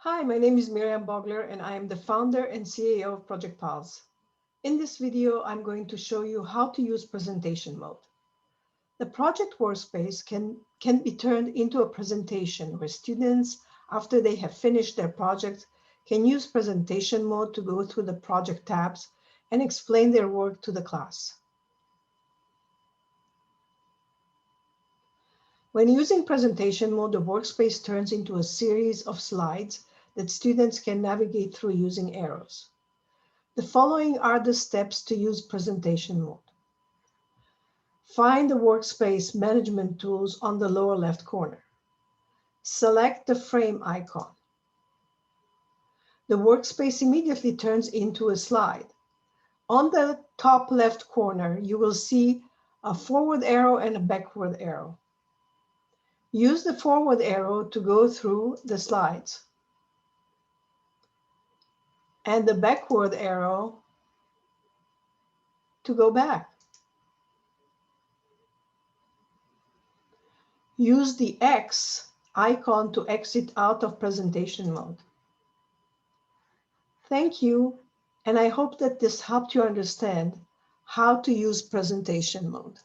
Hi, my name is Miriam Bogler and I am the founder and CEO of Project Pulse. In this video, I'm going to show you how to use presentation mode. The project workspace can be turned into a presentation where students, after they have finished their project, can use presentation mode to go through the project tabs and explain their work to the class. When using presentation mode, the workspace turns into a series of slides that students can navigate through using arrows. The following are the steps to use presentation mode. Find the workspace management tools on the lower left corner. Select the frame icon. The workspace immediately turns into a slide. On the top left corner, you will see a forward arrow and a backward arrow. Use the forward arrow to go through the slides, and the backward arrow to go back. Use the X icon to exit out of presentation mode. Thank you, and I hope that this helped you understand how to use presentation mode.